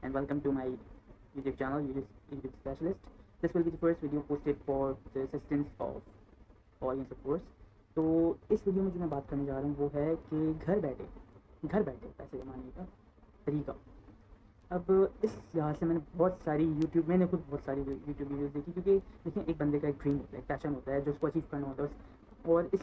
and welcome to my YouTube channel, YouTube Specialist. This will be the first video posted for the assistance of audience of course. तो इस video में जो मैं बात करने जा रहा हूँ वो है कि घर बैठे पैसे कमाने का तरीका। अब इस लिहाज से मैंने खुद बहुत सारी यूट्यूब वीडियोज़ देखी, क्योंकि देखिए एक बंदे का एक ड्रीम होता है, एक पैशन होता है जो उसको अचीव करना होता है। और इस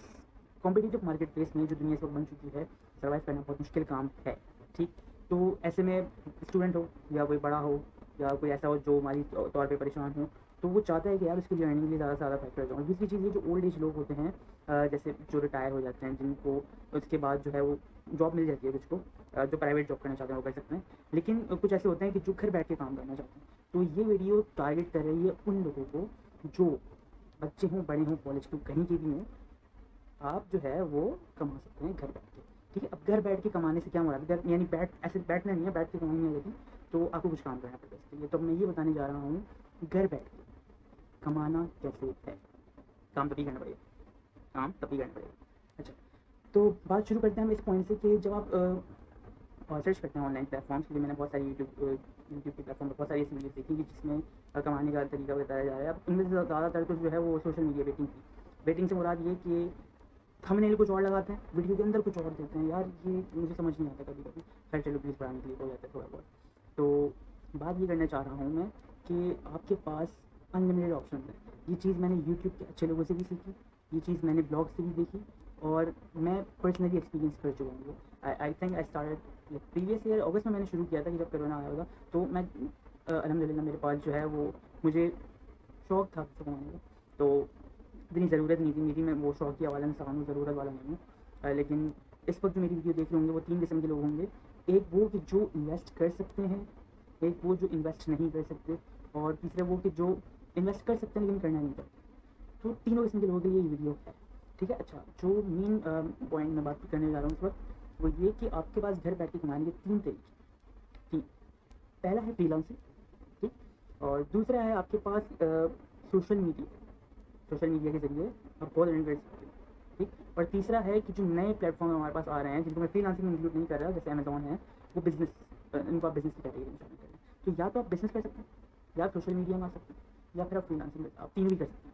कॉम्पिटिटिव मार्केट प्लेस में जो दुनिया इस वक्त बन चुकी है, सर्वाइव करना बहुत मुश्किल काम है। ठीक, तो ऐसे में स्टूडेंट हो या कोई बड़ा हो या कोई ऐसा हो जो माली तौर पे परेशान हो, तो वो चाहता है कि यार उसके लिए अर्निंग के लिए ज़्यादा से ज़्यादा फैक्टर जाऊँ। दूसरी चीज़ ये, जो ओल्ड एज लोग होते हैं, जैसे जो रिटायर हो जाते हैं, जिनको उसके बाद जो है वो जॉब मिल जाती है, कुछ को जो प्राइवेट जॉब करना चाहते हैं वो कर सकते हैं, लेकिन कुछ ऐसे होते हैं कि जो घर बैठ के काम करना चाहते हैं। तो ये वीडियो टारगेट कर रही है उन लोगों को जो बच्चे हों, बड़े हों, कॉलेज के कहीं के भी हों, आप जो है वो कमा सकते हैं घर बैठ के। ठीक है, अब घर बैठ के कमाने से क्या मुराद है, यानी ऐसे बैठना नहीं है, बैठ के कमानी है, लेकिन तो आपको कुछ काम करना पड़ेगा इसके लिए। तो मैं ये बताने जा रहा हूँ घर बैठ के कमाना कैसे है। काम तभी करना पड़ेगा। अच्छा, तो बात शुरू करते हैं हम इस पॉइंट से कि जब आप सर्च करते हैं ऑनलाइन प्लेटफॉर्म्स के लिए, मैंने बहुत सारी यूट्यूब के प्लेटफॉर्म पर बहुत सारी ऐसी वीडियोस देखी कि जिसमें कमाने का तरीका बताया जा रहा है। अब इनमें से ज़्यादातर तो जो है वो सोशल मीडिया वेटिंग से मुराद ये कि थंबनेल कुछ और लगाते हैं, वीडियो के अंदर कुछ और देते हैं। यार ये मुझे समझ नहीं आता कभी। खैर चलो, प्लीज़ बढ़ाने के लिए हो जाता है थोड़ा बहुत। तो बात ये करना चाह रहा हूँ मैं कि आपके पास अनलिमिटेड ऑप्शन है। ये चीज़ मैंने यूट्यूब के अच्छे लोगों से भी सीखी, ये चीज़ मैंने ब्लॉग से भी देखी, और मैं पर्सनली एक्सपीरियंस कर चुका हूँ। I think I started previous year अगस्त में मैंने शुरू किया था कि जब कोरोना आया होगा। तो मैं अल्हम्दुलिल्लाह मेरे पास जो है वो मुझे शौक़ था पैसे कमाने का, तो इतनी ज़रूरत नहीं थी मैं वो शौकिया वाला इंसान हूँ, ज़रूरत वाला नहीं हूँ। लेकिन इस वक्त जो मेरी वीडियो देख रहे होंगे वो 3 किस्म के लोग होंगे। एक वो कि जो इन्वेस्ट कर सकते हैं, एक वो जो इन्वेस्ट नहीं कर सकते, और तीसरा वो कि जो इन्वेस्ट कर सकते हैं लेकिन करना नहीं चाहते। तो तीनों किस्म के लोगों के लिए ये वीडियो है। ठीक है, अच्छा, जो मेन पॉइंट मैं बात करने जा रहा हूँ इस वक्त वो ये कि आपके पास घर बैठ के कमाने के 3 तरीके। तीन, पहला है फ्रीलांसिंग, ठीक, और दूसरा है आपके पास सोशल मीडिया के ज़रिए आप बहुत अर्न कर सकते हो। ठीक, और तीसरा है कि जो नए प्लेटफॉर्म हमारे पास आ रहे हैं, जिनको मैं फ्रीलांसिंग में इंक्लूड नहीं कर रहा, जैसे अमेज़ॉन है, वो बिज़नेस, इनको आप बिज़नेस की कैटेगरी में शामिल कर रहे हैं। तो या तो आप बिज़नेस कर सकते हैं, या आप सोशल मीडिया में आ सकते हैं, या फिर आप फ्रीलांसिंग आप तीनों भी कर सकते हैं।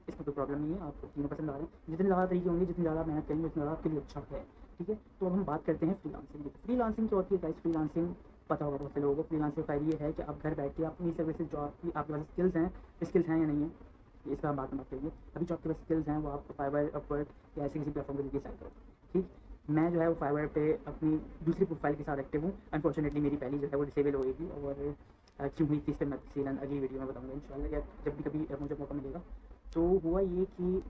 इसमें कोई प्रॉब्लम नहीं है, आपको तीनों पसंद आ रहे हैं। जितने ज़्यादा तरीके होंगे, जितनी ज़्यादा मेहनत करेंगे, उतना ज़्यादा आपके लिए अच्छा है। ठीक है, तो अब हम बात करते हैं फ्रीलांसिंग की। फ्रीलांसिंग क्या होती है गाइस? फ्रीलांसिंग पता होगा बहुत से लोगों को। फ्रीलांसिंग का फ़ायदा ये है कि आप घर बैठ के अपनी सर्विसेज, जो आपके पास स्किल्स हैं या नहीं है, इसका हम बात करेंगे। अभी जो आपके पास स्किल्स हैं वो आप फाइवर, अपवर्क या ऐसे किसी प्लेटफॉर्म पर देखिए सेल करो। ठीक, मैं जो है वो फाइवर पे अपनी दूसरी प्रोफाइल के साथ एक्टिव हूँ। अनफॉर्चुनेटली मेरी पहली जो है वो डिसेबल हो गई थी, और क्यों हुई थी इस पर मैं तफसीलन अगली वीडियो में बताऊँगा इंशाल्लाह, या जब भी कभी मुझे मौका मिलेगा। तो हुआ ये कि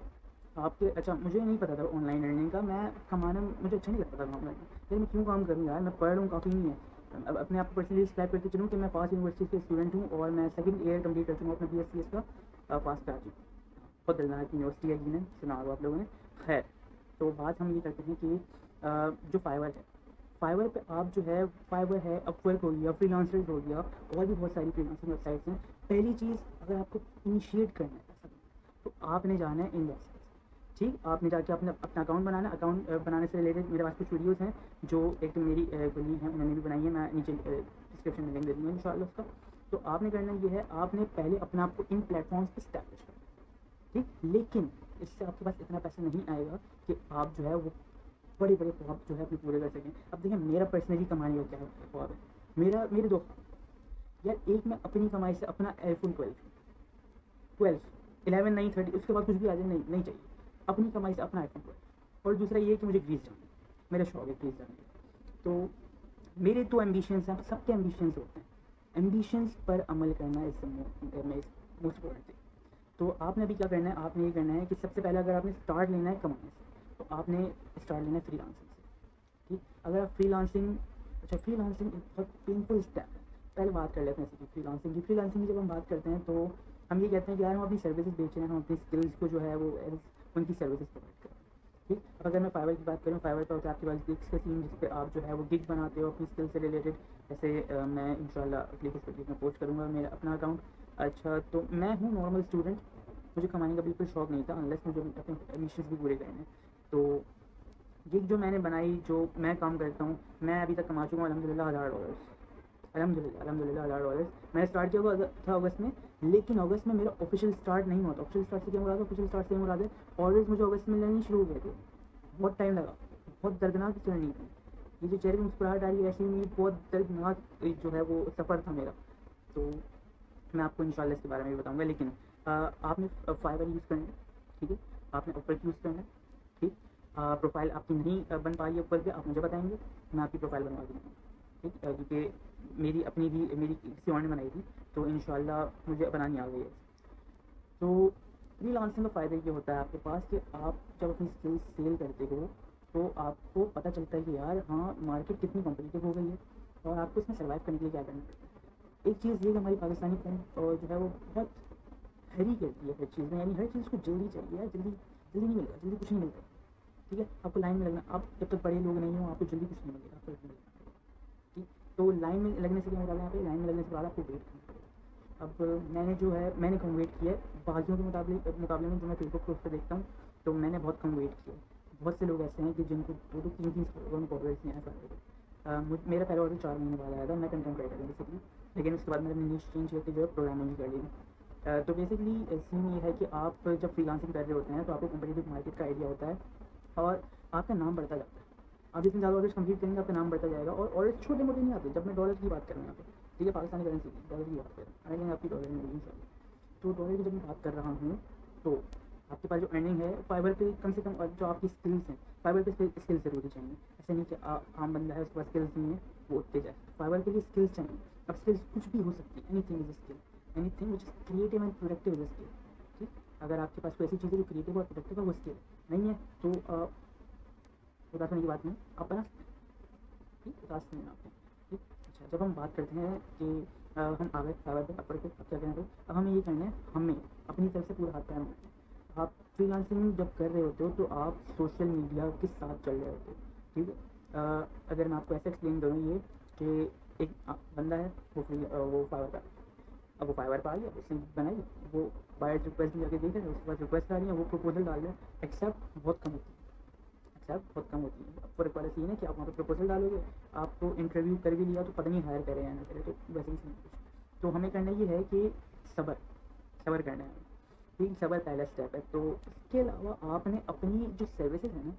आपके, अच्छा, मुझे नहीं पता था ऑनलाइन अर्निंग का, मैं कमाना मुझे अच्छा नहीं लगता था ऑनलाइन। यार मैं क्यों काम करूँ यार, मैं पढ़ रहा हूँ, काफ़ी नहीं है। अब अपने आप को पर्सनली डिस्क्राइब करके चलूँ कि मैं पास यूनिवर्सिटी से स्टूडेंट हूँ, और मैं सेकंड ईयर कंप्लीट कर चुका हूँ अपना BSc का, पास कर चुका हूँ। बहुत दर्दनाक यूनिवर्सिटी है, जिन्हें सुना होगा आप लोगों ने। खैर, तो बात हम ये करते हैं कि जो फाइवर है, फाइवर पे आप जो है, फाइवर है, अपवर्क हो गया, फ्रीलांसर्स हो गया, और भी बहुत सारी फ्रीलांसिंग वेबसाइट्स हैं। पहली चीज़, अगर आपको इनिशिएट करना है पैसा, तो आपने जाना है इन्वेस्ट। ठीक, आपने जाके अपना अपना अकाउंट बनाना। अकाउंट बनाने से रिलेटेड मेरे पास कुछ वीडियोज़ हैं, जो एक तो मेरी कलीग हैं उन्होंने भी बनाई है, मैं नीचे डिस्क्रिप्शन में लिंक दे दूँगा इंशाल्लाह उसका। तो आपने करना ये है, आपने पहले अपने आप को इन प्लेटफॉर्म्स पे स्टैब्लिश करना। ठीक, लेकिन इससे आपके पास इतना पैसा नहीं आएगा कि आप जो है वो बड़े-बड़े ख्वाब जो है अपने पूरे कर सकें। अब देखिए, मेरा पर्सनली कमाने का क्या ख्वाब है, मेरे 2 ख्वाब हैं। यार, एक, मैं अपनी कमाई से अपना आईफ़ोन 12, 11 नहीं 30, उसके बाद कुछ भी आ जाए, नहीं चाहिए। अपनी कमाई से अपना आईफ़ोन 12। और दूसरा ये कि मुझे ग्रीस जाना है, मेरा शौक है ग्रीस जाने का। तो मेरे 2 एम्बिशंस हैं, सबके एम्बिशंस होते हैं। एम्बिशंस पर अमल करना is the most important thing. तो आपने अभी क्या करना है, आपने ये करना है कि सबसे पहले अगर आपने स्टार्ट लेना है कमाने से, तो आपने स्टार्ट लेना है फ्रीलांसिंग से। ठीक, अगर आप फ्रीलांसिंग, अच्छा, फ्रीलांसिंग एक बहुत पेनफुल स्टेप है। पहले बात कर लेते हैं इसकी, फ्रीलांसिंग की जब हम बात करते हैं तो हम ये कहते हैं कि यार हम अपनी सर्विसेज बेच रहे हैं, हम अपनी स्किल्स को जो है वो उनकी सर्विसेज प्रोवाइड कर रहे हैं। ठीक, अब अगर मैं फाइवर की बात करूँ, फाइवर पर होता है आपके पास गिग्स का सीन, जिस पे आप जो है वो गिग बनाते हो अपनी स्किल से रिलेटेड। जैसे मैं इंशाल्लाह अगली कुछ वीडियो में पोस्ट करूँगा मेरा अपना अकाउंट। अच्छा, तो मैं हूँ नॉर्मल स्टूडेंट, मुझे कमाने का बिल्कुल शौक नहीं था, अनलेस मुझे अपने एम्बिशंस भी पूरे करने हैं। तो गिग जो मैंने बनाई, जो मैं काम करता हूँ, मैं अभी तक कमा चुका हूँ अल्हम्दुलिल्लाह $1000। अल्हम्दुलिल्लाह अल्हम्दुलिल्लाह $1,000 मैंने स्टार्ट किया हुआ था अगस्त में, लेकिन अगस्त में मेरा ऑफिशियल स्टार्ट नहीं हुआ था। ऑफिशियल स्टार्ट से क्या मुराद है, ऑफिशियल स्टार्ट से मुराद है ऑर्डर्स मुझे अगस्त में लेने शुरू हो गए थे। बहुत टाइम लगा, बहुत दर्दनाक जर्नी थी। ये जो चेहरे में मुस्कुराहट आ रही है ऐसी नहीं, बहुत दर्दनाक जो है वो सफ़र था मेरा। तो मैं आपको इंशाल्लाह इसके बारे में भी बताऊंगा, लेकिन आपने फाइवर यूज़ करना है, ठीक है, आपने अपवर्क यूज़ करना है, ठीक। प्रोफाइल आपकी नहीं बन पा रही है ऊपर पे, आप मुझे बताएंगे, मैं आपकी प्रोफाइल बनवा दूँगा, ठीक। क्योंकि मेरी अपनी भी मेरी किसी और ने बनाई थी, तो इंशाल्लाह मुझे बनानी आ गई है। तो फ्रीलांसिंग का फ़ायदा ये होता है आपके पास कि आप जब अपनी स्किल्स सेल करते हो तो आपको पता चलता है कि यार हाँ, मार्केट कितनी कॉम्पिटिटिव हो गई है और आपको इसमें सर्वाइव करने के लिए क्या करना है। एक चीज़ ये कि हमारी पाकिस्तानी फिल्म जो है वो बहुत हरी करती है हर चीज़ में, यानी हर चीज़ को जल्दी चाहिए यार, जल्दी जल्दी नहीं मिलेगा, जल्दी कुछ नहीं मिलता, ठीक है। आपको लाइन में लगना, आप जब तक बड़े लोग नहीं हो आपको जल्दी कुछ नहीं मिलेगा, आपको लगना मिलेगा, ठीक। तो लाइन में लगने से क्या मुराद है, यहाँ पे लाइन में लगने से बाद आपको वेट करना पड़ेगा। अब मैंने जो है मैंने कम वेट किया है बाकियों के मुकाबले में, जो मैं फेसबुक पोस्ट पर देखता हूँ, तो मैंने बहुत कम वेट किया है। बहुत से लोग ऐसे हैं कि जिनको 2-3 उनको ऑर्डर्स नहीं आए पहले। मेरा पहला ऑर्डर 4 महीने बाद आया था, मैं कंटेंट राइटर हूँ बेसिकली, लेकिन उसके बाद मैंने न्यूज़ चेंज करके जो है प्रोग्रामिंग कर ली। तो बेसिकली सीन ये है कि आप जब फ्रीलांसिंग कर रहे होते हैं तो आपको कॉम्पिटिटिव मार्केट का आइडिया होता है और आपका नाम बढ़ता जाता है। आप जितने ज़्यादा ऑर्डर्स कंप्लीट करेंगे आपका नाम बढ़ता जाएगा, और ऑर्डर्स छोटे मोटे नहीं आते। जब मैं डॉलर की बात कर रहा हूँ यहाँ पे, ठीक है, पाकिस्तानी करेंसी की डॉलर की बात कर रहा हूँ, अर्निंग आपकी डॉलर में होगी इंशाल्लाह। तो डॉलर की जब मैं बात कर रहा हूँ तो आपके पास जो अर्निंग है फाइवर पे कम से कम, और जो आपकी स्किल्स हैं फाइवर पे स्किल्स ज़रूरी चाहिए। ऐसे नहीं कि आम बंदा है उसके पास स्किल्स नहीं है वो उठते जाए, फाइवर के लिए स्किल्स चाहिए। अब स्किल्स कुछ भी हो सकती है, anything is skill, anything which is creative and productive is skill, ठीक। अगर आपके पास कोई ऐसी चीज़ है जो क्रिएटिव और प्रोडक्टिव है वो स्किल नहीं है तो उदास होने की बात नहीं, आप बना सकते हैं, ठीक, उदास नहीं है आप, ठीक। अच्छा, जब हम बात करते हैं कि हम आ गए फाइवर पे, अपवर्क पे, अब क्या करना है, अब हमें ये करना है, हमें अपनी तरफ से पूरा हाथ पैर मारना है। आप फ्रीलांसिंग जब कर रहे होते हो तो आप सोशल मीडिया के साथ चल रहे होते हो, ठीक है। अगर मैं आपको ऐसे एक्सप्लेन करूँ ये कि एक बंदा है वो फाइवर पर, अब वो फाइवर पर आ गया, उसने बनाई, वो बायर रिक्वेस्ट में जाके देख रहे हैं, उसके पास रिक्वेस्ट आ रही है, वो प्रपोजल डाल रहे हैं, एक्सेप्ट बहुत कम होती है, एक्सेप्ट बहुत कम होती है। अपवर्क वाला सीन है कि आप वहाँ पे प्रपोजल डालोगे, आपको इंटरव्यू कर भी लिया तो पता नहीं हायर करे या ना करे, तो वैसे ही सीन कुछ। तो हमें करना ये है कि सब्र सब्र करना है, ठीक, सब्र पहला स्टेप है। तो इसके अलावा आपने अपनी जो सर्विसेज हैं ना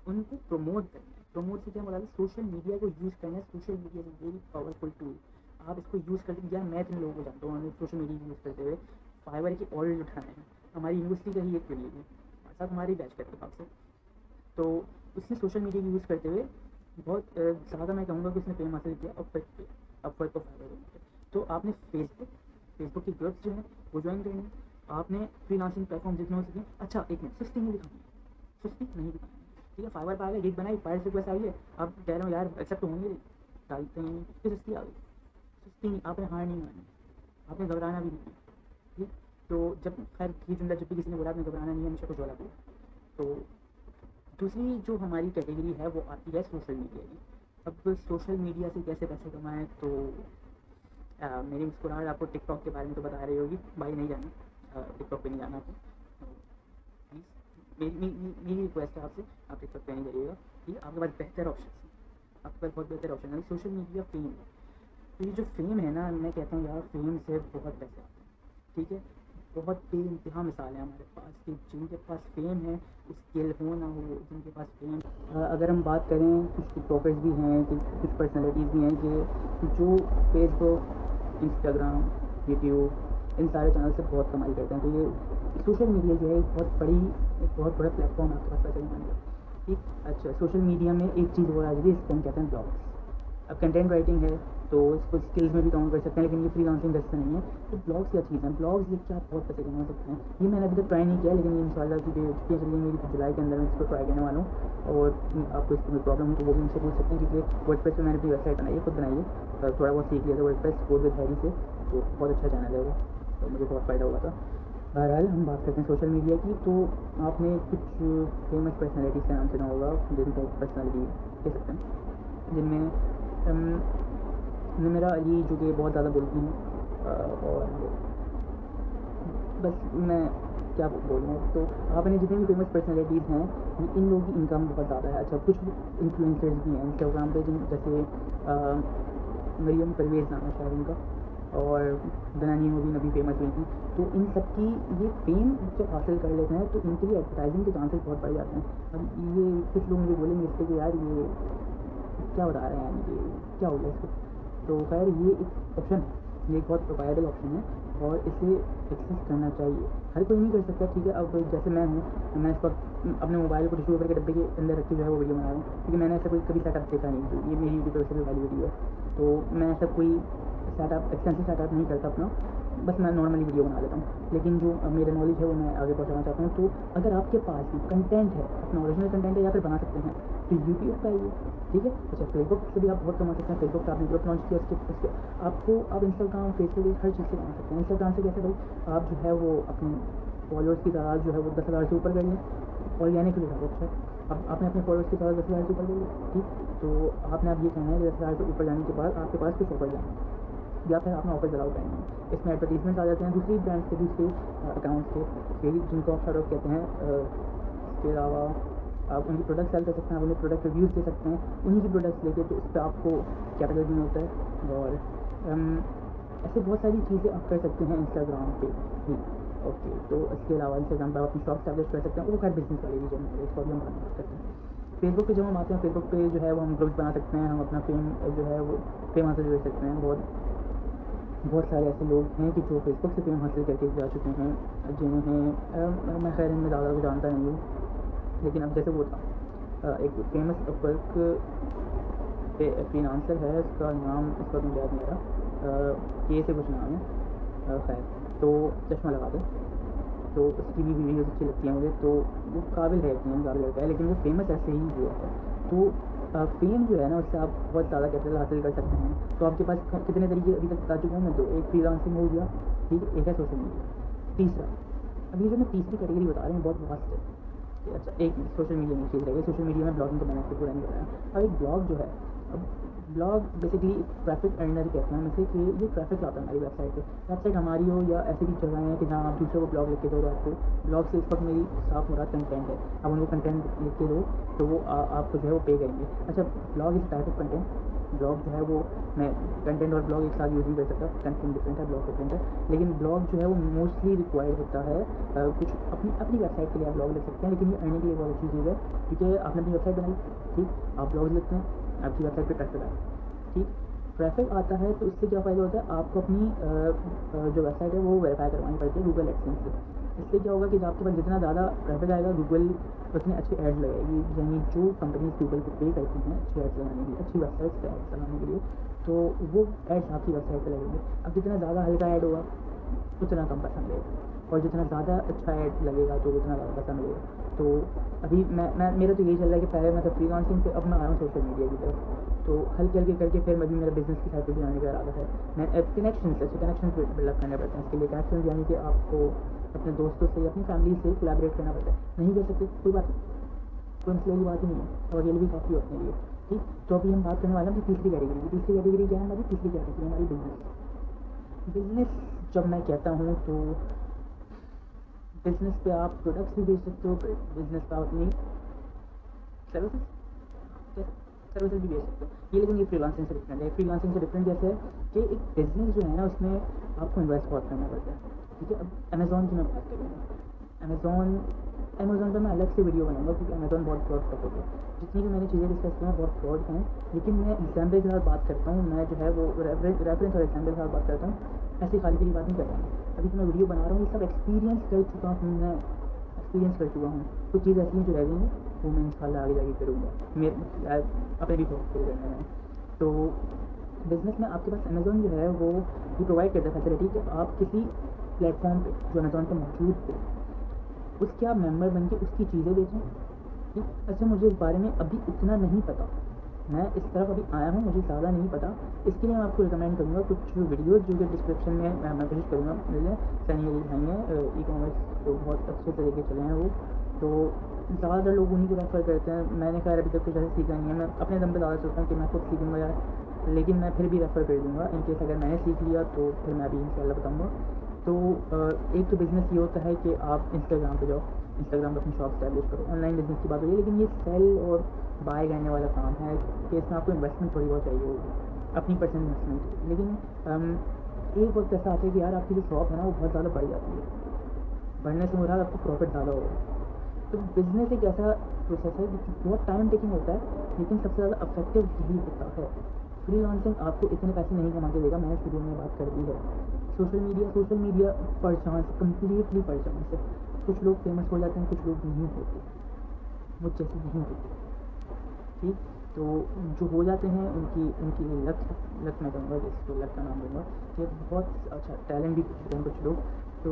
उनको प्रमोट करना है। प्रमोट से क्या मतलब, सोशल मीडिया को यूज़ करना है। Social media is very powerful tool, आप इसको यूज़ करके, या मैं इतने लोगों को जानता हूँ उन्होंने सोशल मीडिया यूज़ करते हुए फाइवर के ऑर्डर उठाए हैं। हमारी यूनिवर्सिटी का ही एक कलीग है, हमारे साथ हमारी बैच करते हैं आपसे, तो उसने सोशल मीडिया की यूज़ करते हुए बहुत ज़्यादा, मैं कहूँगा कि उसने फेम हासिल किया अपवर्क पे, अपवर्क और फाइवर पे। तो आपने फेसबुक की ग्रुप्स जो हैं वो ज्वाइन करनी है, आपने फ्रीलांसिंग प्लेटफॉर्म जितने हो सकें। अच्छा एक मिनट, सुस्ती नहीं दिखानी है, सुस्ती नहीं दिखानी है, ठीक है। फाइवर पर आ गए, गिग बनाई, फाइल रिक्वेस्ट आई है, आप कह रहे हो यार एक्सेप्ट होंगे, डालते हैं, फिर सुस्ती आ गई, सुस्ती नहीं, आपने हार नहीं मानी, आपने घबराना भी नहीं है, ठीक। तो जब खैर ये जुमला जब भी किसी ने बोला आपने घबराना नहीं है, हमेशा कुछ वाला बोला। तो दूसरी जो हमारी कैटेगरी है वो आती है सोशल मीडिया की। अब सोशल मीडिया से कैसे पैसे कमाएं, तो मेरी मुस्कुराहट आपको टिकटॉक के बारे में तो बता रही होगी, भाई नहीं जाना, टिकटॉक पे नहीं जाना आपको, तो प्लीज़ मेरी रिक्वेस्ट है आपसे, आप टिकटॉक पे नहीं जाइएगा, ठीक है। आपके पास बेहतर ऑप्शन है, आपके पास बहुत बेहतर ऑप्शन है। सोशल मीडिया फेम है, तो ये जो फेम है ना, मैं कहता हूँ यार फेम से बहुत पैसे आते हैं, ठीक है। बहुत बेइंतहा मिसाल है हमारे पास कि जिनके पास फेम है, स्किल हो ना हो, जिनके पास फेम। अगर हम बात करें कुछ टिकटॉकर्स भी हैं, कुछ पर्सनैलिटीज़ भी हैं कि जो फेसबुक, इंस्टाग्राम, यूट्यूब इन सारे चैनल से बहुत कमाई करते हैं। तो ये सोशल मीडिया जो है एक बहुत बड़ा प्लेटफॉर्म है आपके पास पैसे कमाने का, ठीक। अच्छा, सोशल मीडिया में एक चीज़ और आ जाती है, इसको हम कहते हैं ब्लॉग्स। अब कंटेंट राइटिंग है तो इसको स्किल्स में भी काउंट कर सकते हैं, लेकिन ये फ्रीलांसिंग जैसा नहीं है। तो ब्लॉग्स क्या चीज़ है, ब्लॉग्स लिख के आप बहुत पैसे कमा सकते हैं। ये मैंने अभी तक ट्राई नहीं किया, लेकिन ये इंशाल्लाह की छुट्टियाँ चल रही मेरी, तो जुलाई के अंदर मैं इसको ट्राई करने वाला हूँ। और आपको इसकी कोई प्रॉब्लम हो तो वो भी मुझसे पूछ सकते हैं, क्योंकि वर्डप्रेस पे मैंने अपनी वेबसाइट बनाई है, खुद बनाई है, थोड़ा बहुत सीख लिया था वर्डप्रेस कोड विद हैरी से, तो बहुत अच्छा चैनल है वो, तो मुझे बहुत फ़ायदा हुआ था। बहरहाल हम बात करते हैं सोशल मीडिया की, तो आपने कुछ फेमस पर्सनैलिटीज़ का नाम सुना होगा, जिनको पर्सनैलिटी कह सकते हैं, जिनमें निमिरा अली जो कि बहुत ज़्यादा बोलती हैं, और बस मैं क्या बोलूँ। तो आपने जितनी भी फेमस पर्सनैलिटीज़ हैं, इन लोगों की इनकम बहुत ज़्यादा है। अच्छा, कुछ इन्फ्लुएंसर्स भी हैं इंस्टाग्राम पे, जिन जैसे मरियम परवेज़ नाम है शायद उनका, और दनानी मूवी अभी फेमस हुई थी। तो इन सब की ये फेम जब हासिल कर लेते हैं तो इनके लिए एडवर्टाइजिंग के चांसेस बहुत बढ़ जाते हैं। अब ये कुछ लोग मुझे बोलेंगे इस पर कि यार ये क्या बता रहे हैं, ये क्या हो गया इसको। तो खैर ये एक ऑप्शन है, ये एक बहुत वायरल ऑप्शन है और इसे एक्सेस करना चाहिए। हर कोई नहीं कर सकता, ठीक है। अब जैसे मैं हूँ, मैं इस वक्त अपने मोबाइल को टिश्यू पेपर के डब्बे के अंदर रख के जो है वो वीडियो बना रहा हूँ, क्योंकि मैंने ऐसा कोई कभी सेटअप देखा नहीं। तो ये मेरी यूट्यूब पर से भी वाली वीडियो है, तो मैं ऐसा कोई सेटअप एक्सटेंसिव सेटअप नहीं करता अपना, बस मैं नॉर्मली वीडियो बना लेता हूँ। लेकिन जो मेरा नॉलेज है वो मैं आगे पहुँचाना चाहता हूँ। तो अगर आपके पास भी कंटेंट है, अपना ओरिजिनल कंटेंट है या फिर बना सकते हैं, तो यूट्यूब पे आइए, ठीक है। अच्छा, फेसबुक से भी आप बहुत कमा सकते हैं। फेसबुक पे आपने ग्रुप लॉन्च किया, उसके आपको आप इंस्टाग्राम, फेसबुक, हर चीज़ से कमा सकते हैं। इंस्टाग्राम से कैसे भाई, आप जो है वो अपने फॉलोअर्स की तादाद जो है वो 10,000 से ऊपर कर लें, ऑर्गेनिकली था। अच्छा, अब आपने अपने फॉलोअर्स की तादाद 10,000 से ऊपर कर ली, ठीक। तो आपने अब ये कहना है कि 10,000 से ऊपर जाने के बाद आपके पास कुछ ऑफर जाना है, या फिर आपने ऑफर चलाओ करना है। इसमें एडवर्टीजमेंट आ जाते हैं दूसरी ब्रांड्स के, दूसरे अकाउंट्स के, जिनको आप शायद कहते हैं। इसके अलावा आप उनकी प्रोडक्ट सेल कर सकते हैं, आप उन्हें प्रोडक्ट रिव्यूज़ दे सकते हैं उन्हीं की प्रोडक्ट्स लेके, तो इस पर आपको कैपिटल भी मिलता है। और ऐसे बहुत सारी चीज़ें आप कर सकते हैं इंस्टाग्राम पे भी। ओके, तो इसके अलावा इंस्टाग्राम पर आप अपनी शॉप स्टैब्लिश कर सकते हैं, वो खैर बिजनेस वाली चीज़ है, इसको भी हम बात करते हैं। फेसबुक पे जब हम आते हैं, फेसबुक पे जो है वो हम ग्रुप्स बना सकते हैं, हम अपना फेम जो है वो फेम हासिल कर सकते हैं। बहुत सारे ऐसे लोग हैं कि जो फेसबुक से फेम हासिल करके जा चुके हैं, जिन्हें मैं खैर इनमें ज़्यादा को जानता नहीं हूँ। लेकिन अब जैसे वो था एक फेमस अपवर्क पे फ्रीलांसर है, उसका नाम इस वक्त मुझे याद नहीं आ रहा, के से कुछ नाम है, खैर तो चश्मा लगा दे, तो उसकी भी वीडियोज़ अच्छी लगती हैं मुझे। तो वो काबिल है, काबिल लड़का है, लेकिन वो फेमस ऐसे ही हुआ है। तो फेम जो है ना, उससे आप बहुत ज़्यादा कैपिटल हासिल कर सकते हैं। तो आपके पास कितने तरीके अभी तक बता चुका हूँ मैं, दो, एक फ्रीलांसिंग हो गया, ठीक है, एक है सोशल मीडिया। तीसरा, अभी जो मैं तीसरी कैटेगरी बता रहा हूँ बहुत वास्ट है। अच्छा, एक सोशल मीडिया में चीज़ रह गई, सोशल मीडिया में ब्लॉगिंग तो मैंने आपको पूरा नहीं बताया। अब एक ब्लॉग जो है, अब ब्लॉग बेसिकली ट्रैफिक अर्नर कहते हैं हम इसे, कि ये ट्रैफिक लाता है हमारी वेबसाइट पे। वेबसाइट हमारी हो या ऐसी भी जगह हैं कि जहाँ आप दूसरों को ब्लॉग लिख के दो, तो आपको ब्लॉग से इस वक्त मेरी साफ मुराद कंटेंट है। अब उनको कंटेंट लिख के दो तो वो आपको जो है वो पे करेंगे। अच्छा, blog is type of content. Blog जो है वो, मैं कंटेंट और ब्लॉग एक साथ यूज़ नहीं कर सकता, कंटेंट डिफरेंट है, ब्लॉग डिफरेंट है। लेकिन ब्लॉग जो है वो मोस्टली रिक्वायर्ड होता है कुछ अपनी वेबसाइट के लिए आप ब्लॉग लिख सकते हैं, लेकिन ये अर्निंग के लिए बहुत अच्छी चीज़ है, क्योंकि आपने अपनी वेबसाइट बनाई, ठीक, आप ब्लॉग लिखते हैं, आपकी वेबसाइट पर ट्रैफिक आए, ठीक, ट्रैफिक आता है तो इससे क्या फ़ायदा होता है, आपको अपनी जो वेबसाइट है वो वेरीफाई करवानी पड़ती है गूगल एडसेंस से। इससे क्या होगा कि आपके पास जितना ज़्यादा ट्रैफिक आएगा, गूगल उतने अच्छे ऐड लगाएगी। यानी जो कंपनीज गूगल को पे करती हैं अच्छे ऐड्स लगाने के लिए, अच्छी वेबसाइट्स पर ऐड्स लगाने के लिए, तो वो ऐड्स आपकी वेबसाइट पर लगेंगे। अब जितना ज़्यादा हल्का ऐड होगा उतना कम पैसा मिलेगा, और जितना ज़्यादा अच्छा ऐड लगेगा तो उतना ज़्यादा पैसा मिलेगा। तो अभी मैं मेरा तो यही चल रहा है कि पहले मैं तो फ्रीलांसिंग से, अब मैं आया हूँ सोशल मीडिया की तरफ। तो हल्के हल्के करके फिर मैं भी मेरा बिज़नेस की साइड पर भी आने का इरादा है। मैं कनेक्शन अच्छे कनेक्शन बिल्डअप करने पड़ते हैं। इसके लिए कनेक्शन यानी कि आपको अपने दोस्तों से, अपनी फैमिली से कोलैबोरेट करना पड़ता है। नहीं कर सकते, कोई बात नहीं, कोई मसले की बात ही नहीं है, और ये भी काफ़ी होते हैं लिए, ठीक। तो अभी हम बात करने वाले हैं अपनी तीसरी कैटेगरी की। तीसरी कैटेगरी क्या है हमारी? तीसरी कैटेगरी हमारी बिजनेस। बिजनेस जब मैं कहता हूँ तो बिजनेस पे आप प्रोडक्ट्स भी बेच सकते हो, बिजनेस पे आप अपनी सर्विसेज भी बेच सकते हो। ये लेकिन ये फ्रीलांसिंग से डिफरेंट है। फ्रीलांसिंग से डिफरेंट जैसे है कि एक बिजनेस जो है ना, उसमें आपको इन्वेस्ट बहुत करना पड़ता है, ठीक है। अब अमेज़ॉन की मैं बात करूँगा, अमेज़ॉन पर मैं अलग से वीडियो बनाऊंगा, क्योंकि अमेज़ॉन बहुत फ्रॉड स्टॉक हो गया। जितनी भी मैंने चीज़ें डिस्कस की हैं बहुत फ्रॉड हैं, लेकिन मैं एग्जाम्पल के साथ बात करता हूँ, मैं जो है वो रेफरेंस और एग्जाम्पल के साथ बात करता हूँ, ऐसी खाली की बात नहीं करता हूँ। अभी जो मैं वीडियो बना रहा हूँ ये सब एक्सपीरियंस कर चुका हूँ, मैं एक्सपीरियंस कर चुका हूँ। कुछ चीज़ ऐसी हैं जो रह गई हैं, वो मैं इंशाल्लाह आगे जाके करूँगा, मेरे अपने भी फोकस करने में। तो बिज़नेस में आपके पास अमेज़ॉन जो है वो ये प्रोवाइड करता है फैसिलिटी कि आप किसी प्लेटफॉर्म पे जो अमेज़ॉन पर मौजूद थे उसके आप मेंबर बन के उसकी चीज़ें बेचें, ठीक। अच्छा, मुझे इस बारे में अभी इतना नहीं पता, मैं इस तरफ अभी आया हूँ, मुझे ज़्यादा नहीं पता। इसके लिए मैं आपको रिकमेंड करूँगा कुछ वीडियोज़ जो कि डिस्क्रिप्शन में मैं कोशिश करूँगा मिले, सनी अली भाई हैं, ई कॉमर्स तो बहुत अच्छे तरीके चले हैं वो, तो ज़्यादातर लोग उन्हीं को रेफ़र करते हैं। मैंने खैर अभी तक कुछ ऐसा सीखा नहीं है, मैं अपने दम पे ज़्यादा सोचता हूँ कि मैं खुद सीखूँगा यार, लेकिन मैं फिर भी रेफ़र कर दूँगा इन केस अगर मैंने सीख लिया तो फिर मैं भी इंशाल्लाह बताऊँगा। तो एक तो बिज़नेस ये होता है कि आप इंस्टाग्राम पे जाओ, इंस्टाग्राम पर अपनी शॉप स्टैब्लिश करो। ऑनलाइन बिज़नेस की बात हो रही है, लेकिन ये सेल और बाय करने वाला काम है कि इसमें आपको इन्वेस्टमेंट थोड़ी बहुत चाहिए होगी, अपनी पर्सनल इन्वेस्टमेंट। लेकिन एक वक्त ऐसा आता है कि यार आपकी जो शॉप है ना वो बहुत ज़्यादा बढ़ जाती है, बढ़ने से मुराद आपको प्रॉफिट ज़्यादा होगा। तो बिज़नेस एक ऐसा प्रोसेस है जो बहुत टाइम टेकिंग होता है, लेकिन सबसे ज़्यादा अफेक्टिव यही होता है। फ्रीलांसिंग आपको इतने पैसे नहीं कमा के देगा, मैंने शुरू में बात कर दी है। सोशल मीडिया पर चांस, कम्प्लीटली पर चांस है। कुछ लोग फेमस हो जाते हैं, कुछ लोग नहीं होते, मुझ जैसे नहीं होते, ठीक। तो जो हो जाते हैं उनकी उनकी लक मैं कहूँगा, जिसको लक का नाम दूँगा, कि बहुत अच्छा टैलेंट भी होते हैं कुछ लोग, तो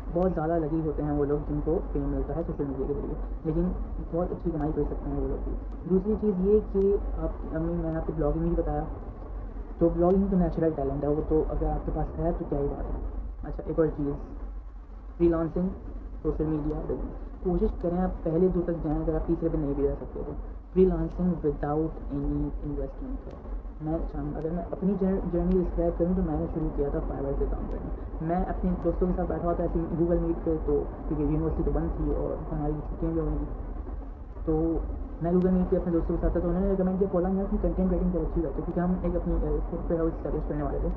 बहुत ज़्यादा लगी होते हैं वो लोग जिनको फेम मिलता है सोशल मीडिया के ज़रिए, लेकिन बहुत अच्छी कमाई कर सकते हैं वो लोग भी। दूसरी चीज़ ये कि आप मैंने आपको ब्लॉगिंग ही बताया, तो ब्लॉगिंग तो नेचुरल टैलेंट है, वो तो अगर आपके पास है तो क्या ही बात है। अच्छा, एक और चीज़, फ्रीलांसिंग, सोशल मीडिया बिजनेस, कोशिश करें आप पहले 2 तक जाएँ, अगर आप तीसरे पे नहीं भी जा सकते तो। फ्रीलांसिंग विदाउट एनी इन्वेस्टमेंट है। अगर मैं अपनी जर्नी डिस्क्राइब करूँ तो मैंने शुरू किया था फाइवर से काम करना। मैं अपने दोस्तों के साथ बैठा हुआ था ऐसे गूगल मीट पे, तो क्योंकि यूनिवर्सिटी तो बंद थी और हमारी छुट्टियाँ भी होंगी, तो मैं गूगल मीट पे अपने दोस्तों के साथ था, तो उन्होंने रिकमेंड किया फॉलोइंग यार तुम कंटेंट राइटिंग कर अच्छी करते, क्योंकि हम एक अपनी सॉफ्टवेयर हाउस स्टैब्लिश करने वाले थे।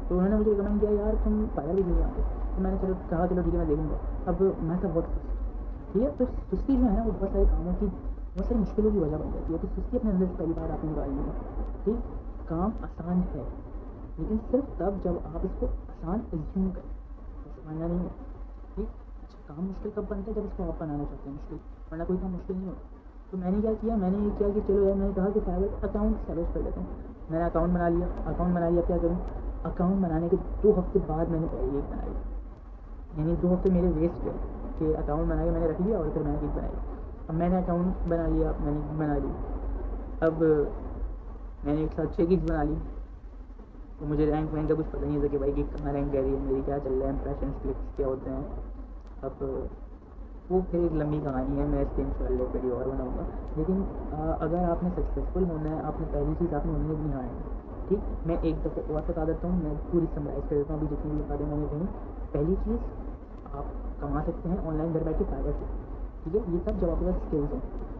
तो उन्होंने मुझे रिकमेंड किया यार तुम फाइवर भी क्यों आते, तो मैंने कहा चलो ठीक है मैं देखूँगा। अब मैं था बहुत ठीक है, तो सुस्ती जो है ना वो बहुत सारे कामों की, बहुत सारी मुश्किलों की वजह बन जाती है। तो सुस्ती अपने अंदर से पहली बार आपने निकालनी है, ठीक। काम आसान है, लेकिन सिर्फ तब जब आप इसको आसान एज्यूम करें, ऐसे मानना नहीं है, ठीक। अच्छा, काम मुश्किल कब बनता है, जब इसको आप बनाना चाहते हैं मुश्किल, वरना कोई काम मुश्किल नहीं होता। तो मैंने क्या किया, मैंने ये किया कि चलो यार, मैंने कहा कि फाइवर अकाउंट स्टैब्लिश कर लेता हूँ। मैंने अकाउंट बना लिया, क्या करूँ, अकाउंट बनाने के 2 हफ्ते बाद मैंने पहले एक बनाई, यानी 2 हफ्ते मेरे वेस्ट गए कि अकाउंट बना के मैंने रख लिया और फिर मैंने गिग बनाई। अब मैंने अकाउंट बना लिया, मैंने गिग बना ली, अब मैंने एक साथ 6 गिग्स बना ली, तो मुझे रैंक वैंक का कुछ पता नहीं था कि भाई गिग कहाँ रैंक कर रही है मेरी, क्या चल रहा है, इंप्रेशन क्लिक्स क्या होते हैं। अब वो फिर एक लंबी कहानी है, मैं इसके इंशाल्लाह एक वीडियो और बनाऊँगा। लेकिन अगर आपने सक्सेसफुल होना है, आपने पहली चीज़ आपने उम्मीद नहीं हारनी, ठीक। मैं एक दफ़े और बता देता हूँ, मैं पूरी समराइज़ कर देता हूँ अभी जितनी भी बातें मैंने कही। पहली चीज़, आप कमा सकते हैं ऑनलाइन घर बैठ के फाइवर से, ठीक है। ये सब जब आपके पास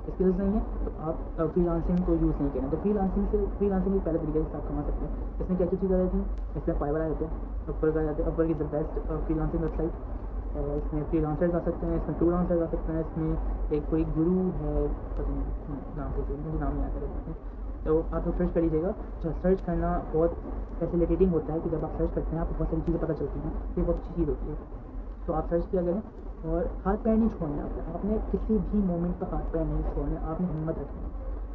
स्किल्स नहीं है तो आप फ्रीलांसिंग को यूज़ नहीं करें। तो फ्रीलांसिंग एक पहले तरीके से आप कमा सकते हैं। इसमें क्या चीज़ आ जाती है, इसमें फाइवर आ जाते हैं, अपवर्क आ जाते हैं। Upwork is the best freelancing website, और इसमें फ्रीलांसर्स आ सकते हैं, इसमें फ्रीलांसर्स आ सकते हैं, इसमें एक कोई गुरु है, पता नहीं नाम से मुझे नाम नहीं आता है, तो आप लोग सर्च कर लीजिएगा। तो सर्च करना बहुत फैसिलिटेटिंग होता है कि जब आप सर्च करते हैं आपको बहुत सारी चीज़ें पता चलती हैं, ये बहुत अच्छी चीज़ होती है। तो आप सर्च किया करें, और हाथ पैर नहीं छोड़ना है आपने, किसी भी मोमेंट पर हाथ पैर नहीं छोड़ने, आपने हिम्मत रखनी है,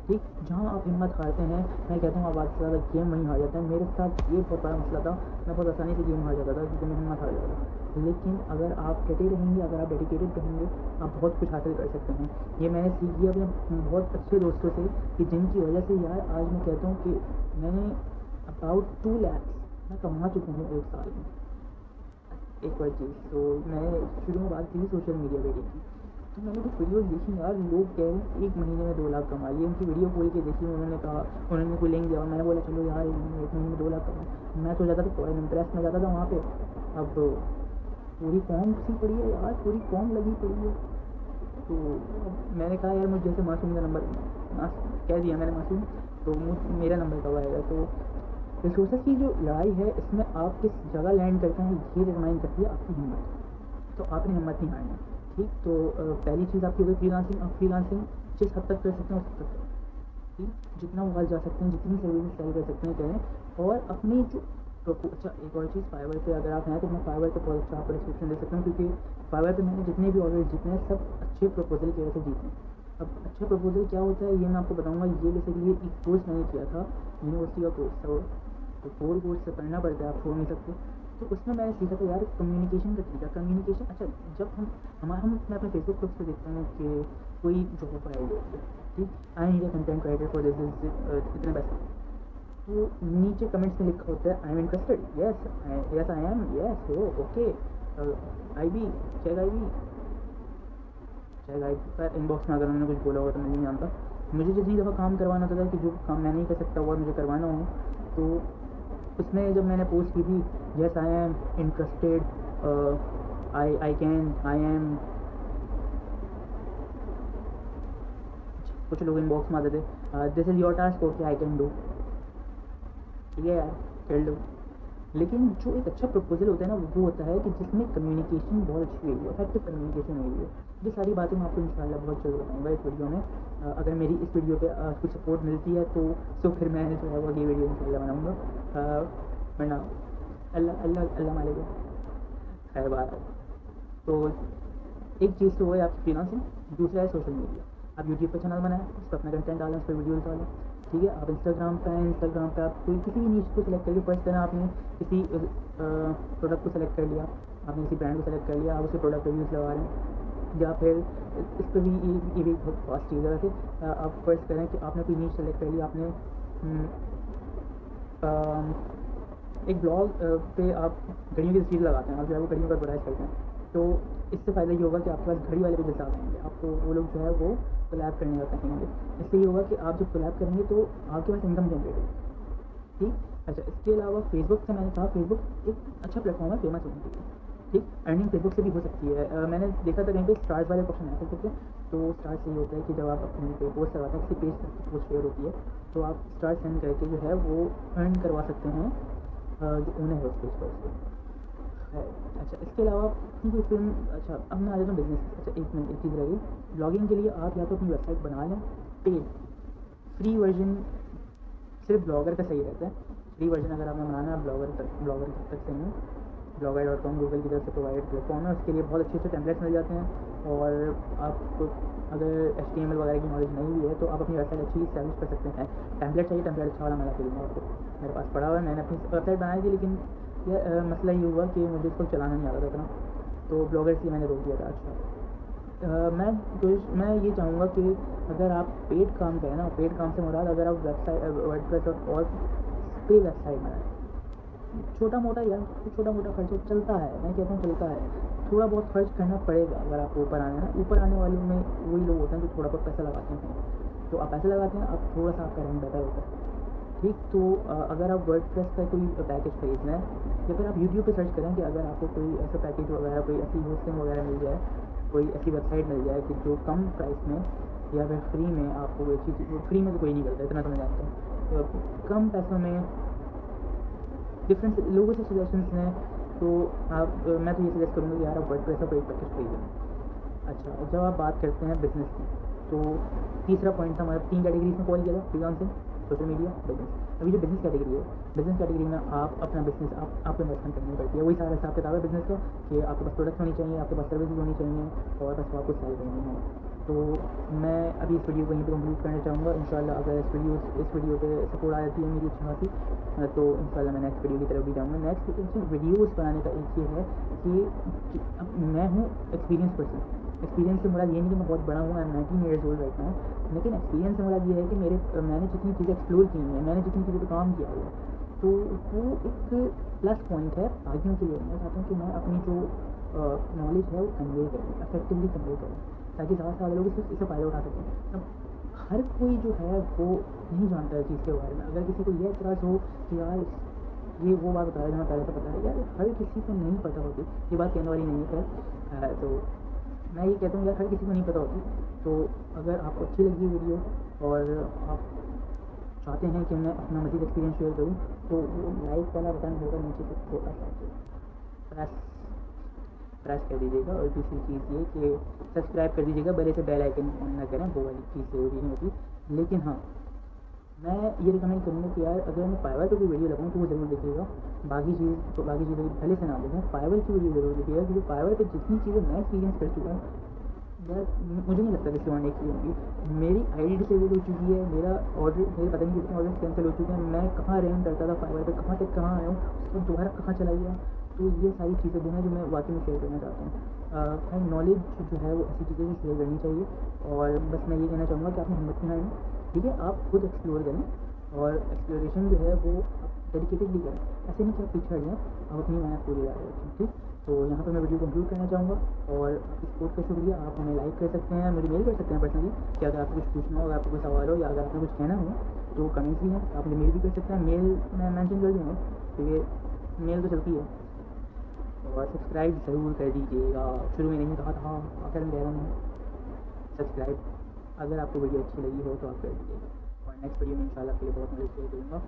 ठीक। जहाँ आप हिम्मत हारते हैं, मैं कहता हूँ आवाज़ से ज़्यादा गेम वहीं हार जाता है। मेरे साथ ये बहुत बड़ा मसला था, मैं बहुत आसानी से गेम हार जाता था क्योंकि मैं हिम्मत हार जाता था। लेकिन अगर आप डटे रहेंगे, अगर आप डेडिकेटेड रहेंगे, आप बहुत कुछ हासिल कर सकते हैं। ये मैंने सीखी अपने बहुत अच्छे दोस्तों से, कि जिनकी वजह से यार आज मैं कहता हूँ कि मैंने अबाउट 2 लाख मैं कमा चुका हूँ 1 साल में। एक और चीज़, तो मैंने शुरू में बात की थी सोशल मीडिया वेडिंग की, तो मैंने कुछ वीडियोस देखी यार, लोग कह रहे हैं 1 महीने में 2 लाख कमा लिए। उनकी वीडियो खोल के देखी, उन्होंने कहा, उन्होंने कोई लिंक दिया, मैंने बोला चलो यार 1 महीने में 2 लाख कमा। मैं तो जाता था फॉरेन इंप्रेस में जाता था वहाँ पे, अब पूरी फॉर्म सी पड़ी है यार, पूरी फॉर्म लगी पड़ी है। तो अब मैंने कहा यार मुझे जैसे मासूम का नंबर कह दिया मैंने मासूम, तो मेरा नंबर कब आएगा। तो रिसोर्सेज की जो लड़ाई है, इसमें आप किस जगह लैंड करते हैं ये डिटरमाइन करती है आपकी हिम्मत। तो आपने हिम्मत नहीं हारनी, ठीक। तो पहली चीज़ आपकी हो गई फ्रीलांसिंग। आप फ्रीलांसिंग जिस हद तक कर सकते हैं उस हद तक करें, ठीक। जितना मोबाइल जा सकते हैं, जितनी सर्विसेज सेल कर सकते हैं करें, और अपनी जो अच्छा, एक और चीज़, फाइवर पे अगर आप हैं तो मैं फाइवर पे बहुत अच्छा आपको डिस्क्रिप्शन दे सकता हूँ, क्योंकि फाइवर पे मैंने जितने भी ऑर्डर जीते हैं सब अच्छे प्रपोजल की वजह से जीते हैं। अब अच्छा प्रपोजल क्या होता है ये मैं आपको बताऊँगा। ये बेसिकली एक कोर्स मैंने किया था, यूनिवर्सिटी का कोर्स था वो, तो 4 कोर्स से करना पड़ता है, आप छोड़ नहीं सकते। तो उसमें मैंने सीखा था यार कम्युनिकेशन का तरीका। कम्युनिकेशन, अच्छा, जब मैं अपने फेसबुक पेज पे देखता हूँ कि कोई जॉब आई है, ठीक, I need a content writer for this इतने पैसे, तो नीचे कमेंट्स में लिखा होता है I am interested, yes I am, yes हो, okay, I B, check I B, check I B. पर इनबॉक्स में अगर उन्होंने कुछ बोला होगा तो मैं नहीं जानता। मुझे जितनी दफ़ा काम करवाना होता था कि जो काम मैं नहीं कर सकता हुआ मुझे करवाना हो, तो उसमें जब मैंने पोस्ट की थी yes I am interested, I can, I am, कुछ लोग इनबॉक्स में आते थे this is your task, okay I can do. ठीक है यार, कर लो। लेकिन जो एक अच्छा प्रपोजल होता है ना, वो होता है कि जिसमें कम्युनिकेशन बहुत अच्छी हुई है, इफेक्टिव कम्युनिकेशन हुई है। ये सारी बातें मैं आपको इंशाल्लाह बहुत जल्द बताऊंगा इस वीडियो में। अगर मेरी इस वीडियो पे कुछ सपोर्ट मिलती है तो फिर मैं जो है वो ये वीडियो इंशाल्लाह बनाऊँगा, वरना अल्लाह अल्लाह अल्लाह मालिक। खैर बात, तो एक चीज़ तो है आपकी फ्रीलांसिंग, दूसरा है सोशल मीडिया। आप यूट्यूब पर चैनल बनाएं, उस पर अपना कंटेंट डालें, उस पर वीडियोस डालें, ठीक है। आप इंस्टाग्राम पे हैं, इंस्टाग्राम पे आप कोई किसी भी नीश को सिलेक्ट करिए। फर्स्ट तरह आपने किसी प्रोडक्ट को सिलेक्ट कर लिया, आपने किसी ब्रांड को सिलेक्ट कर लिया, आप उसके प्रोडक्ट रिव्यूज़ लगा रहे हैं, या फिर इस पर भी ये भी बहुत फास्ट चीज़ है वैसे। आप फर्स्ट करें कि आपने कोई नीश सेलेक्ट कर लिया, आपने एक ब्लॉग पे आप घड़ियों की तस्वीर लगाते हैं, आप जो है वो घड़ियों का एडवर्टाइज करते हैं, तो इससे फ़ायदा ये होगा कि आपके पास घड़ी वाले पेजेस आ जाएंगे, आपको वो लोग जो है वो कोलैब करने का कहेंगे। इससे ये होगा कि आप जब कोलैब करेंगे तो आपके पास इनकम जनरेट होगी, ठीक। अच्छा, इसके अलावा फेसबुक से मैंने कहा, फेसबुक एक अच्छा प्लेटफॉर्म है फेमस होने के लिए, ठीक। अर्निंग फेसबुक से भी हो सकती है। मैंने देखा था कहीं पे स्टार्स वाले ऑप्शन है फेसबुक पे, तो स्टार्स से ये होता है कि जब आप अपने पे पोस्ट लगाते हैं, किसी पेज पर पोस्ट शेयर होती है, तो आप स्टार सेंड करके जो है वो अर्न करवा सकते हैं जो ओनर है उस पेज पर उसको। अच्छा, इसके अलावा कोई फिल्म, अच्छा अब मैं आ जाता हूँ बिजनेस। अच्छा, एक मिनट, एक चीज़ रह गई। ब्लॉगिंग के लिए आप या तो अपनी वेबसाइट बना लें, पेड फ्री वर्जन सिर्फ ब्लॉगर का सही रहता है। फ्री वर्जन अगर आपने बनाना है, ब्लॉगर तक से नहीं, blogger.com गूगल की तरफ से प्रोवाइडेड प्लेटफॉर्म है, उसके लिए बहुत अच्छे अच्छे टेम्पलेट्स मिल जाते हैं। और आपको अगर HTML वगैरह की नॉलेज नहीं भी है तो आप अपनी वेबसाइट अच्छी स्टैब्लिश कर सकते हैं। टेम्पलेट चाहिए, टेम्पलेट अच्छा वाला मैं ला के दूँगा आपको, मेरे पास पड़ा हुआ है। मैंने अपनी वेबसाइट बनाई थी, लेकिन यह मसला ये हुआ कि मुझे इसको चलाना नहीं आता था इतना, तो ब्लॉगर से मैंने रोक दिया था। अच्छा, मैं ये चाहूँगा कि अगर आप पेड काम करें ना, पेड काम से मुराद अगर आप वेबसाइट WordPress पे वेबसाइट बनाएं, छोटा मोटा यार, छोटा मोटा खर्चा चलता है, मैं कहता हूँ चलता है। थोड़ा बहुत खर्च करना पड़ेगा अगर आपको ऊपर आना है। ऊपर आने वालों में वही लोग होते हैं जो थोड़ा बहुत पैसा लगाते हैं, तो आप पैसा लगाते हैं, आप थोड़ा सा आपका रैंक बेटर होता है, ठीक। तो अगर आप वर्डप्रेस का कोई पैकेज खरीदना है, या फिर आप यूट्यूब पे सर्च करें कि अगर आपको कोई ऐसा पैकेज वगैरह, कोई ऐसी होस्टिंग वगैरह मिल जाए, कोई ऐसी वेबसाइट मिल जाए कि जो कम प्राइस में या फिर फ्री में आपको कोई अच्छी चीज़, फ्री में तो कोई नहीं करता, इतना तो मैं जानता हूँ, तो कम पैसों में डिफरेंट लोगों से सजेशंस हैं, तो आप मैं तो ये सजेस्ट करूँगा कि यार आप वर्डप्रेस का कोई पैकेज खरीदें। अच्छा, जब आप बात करते हैं बिज़नेस की, तो तीसरा पॉइंट था हमारा, 3 कैटेगरीज में कॉल किया था, फ्रीलांसिंग, सोशल मीडिया, बिजनेस। अभी जो बिज़नेस कैटेगरी है, बिज़नेस कैटेगरी में आप अपना बिज़नेस आपको इन्वेस्टमेंट करनी पड़ती है। वही सारा हिसाब किताब है बिज़नेस का, कि आपके पास प्रोडक्ट होनी चाहिए, आपके पास सर्विसेज होनी चाहिए, और बस आपको सेल करनी है। तो मैं अभी इस वीडियो को यहीं पे कंप्लीट करना चाहूँगा। इंशाल्लाह अगर इस वीडियो पे सपोर्ट आ जाती है मेरी अच्छी खासी, तो इंशाल्लाह मैं नेक्स्ट वीडियो की तरफ भी जाऊँगा। नेक्स्ट वीडियोज़ बनाने का एक ये है कि अब मैं हूँ एक्सपीरियंस पर्सन। एक्सपीरियंस से मुराद ये नहीं कि मैं बहुत बड़ा हूँ, I am 19 years old right now, लेकिन एक्सपीरियंस से मुराद ये है कि मैंने जितनी चीज़ें एक्सप्लोर की हैं, मैंने जितनी चीज़ों पर काम किया हुआ है, तो वो एक प्लस पॉइंट है आगे के लिए। मैं चाहता हूँ कि मैं अपनी जो नॉलेज है वो कन्वे करूँ, इफेक्टिवली कन्वे करूँ, ताकि ज़्यादा से ज़्यादा लोग इससे फ़ायदा उठा सकें। अब हर कोई जो है वो नहीं जानता है चीज़ के बारे में। अगर किसी को ये एतराज़ हो कि यार ये वो बात बता रहा है जो मैं पहले से पता है, यार हर किसी को नहीं पता होती, ये बात कहने वाली नहीं है खैर। तो मैं ये कहता हूँ यार हर किसी को नहीं पता होती। तो अगर आपको अच्छी लगी वीडियो और आप चाहते हैं कि मैं अपना मज़ीद एक्सपीरियंस शेयर करूँ, तो वो लाइक वाला बटन होगा नीचे से, छोटा सा प्रेस कर दीजिएगा। और दूसरी चीज़ ये कि सब्सक्राइब कर दीजिएगा, भले से बेल आइकन ऑन ना करें, वो वाली चीज़ ज़रूरी नहीं होती। लेकिन हाँ, मैं ये रिकमेंड करूँगा कि यार अगर मैं फाइवर पर कोई वीडियो लगाऊँ तो वो ज़रूर देखिएगा। बाकी चीज़ें पहले से ना देखें, फाइवर की वीडियो ज़रूर देखिएगा, क्योंकि फाइवर पर जितनी चीज़ें मैं एक्सपीरियंस कर चुका हूँ, यार मुझे नहीं लगता किसी और ने की होंगी। मेरी आईडी डिसेबल हो चुकी है, मेरे पता नहीं कितने ऑर्डर कैंसिल हो चुके हैं, मैं कहाँ रैंक करता था फाइवर पे, कहाँ से कहाँ आया हूँ, तो दोबारा कहाँ चला गया। तो ये सारी चीज़ें जो हैं जो मैं वाकई में शेयर करना चाहता हूँ। खैर नॉलेज जो है वो ऐसी चीज़ें जो शेयर करनी चाहिए। और बस मैं ये कहना चाहूँगा कि आपने हिम्मत नहीं हारनी, ठीक है। आप खुद एक्सप्लोर करें, और एक्सप्लोरेशन जो है वो आप डेडिकेटेडली करें, ऐसे नहीं कि आप पीछे हट जाएँ, आप अपनी मेहनत पूरी जारी रखें, ठीक। तो यहाँ पर मैं वीडियो कंक्लूड करना चाहूँगा, और आपकी सपोर्ट का शुक्रिया। आप हमें लाइक कर सकते हैं, मुझे मेल कर सकते हैं पर्सनली, कि अगर आपको कुछ पूछना हो, अगर आपको कोई सवाल हो, या अगर आपको कुछ कहना हो, तो कमेंट्स भी हैं, आप मुझे मेल भी कर सकते हैं। मेल मैं मेंशन कर दूँगा, क्योंकि मेल तो चलती है। और सब्सक्राइब ज़रूर कर दीजिएगा, शुरू में नहीं कहा था, आखिर में कह रहा हूँ सब्सक्राइब। अगर आपको वीडियो अच्छी लगी हो तो आप कर दीजिएगा, और नेक्स्ट वीडियो में इंशाल्लाह के लिए बहुत मदद शेयर करूँगा।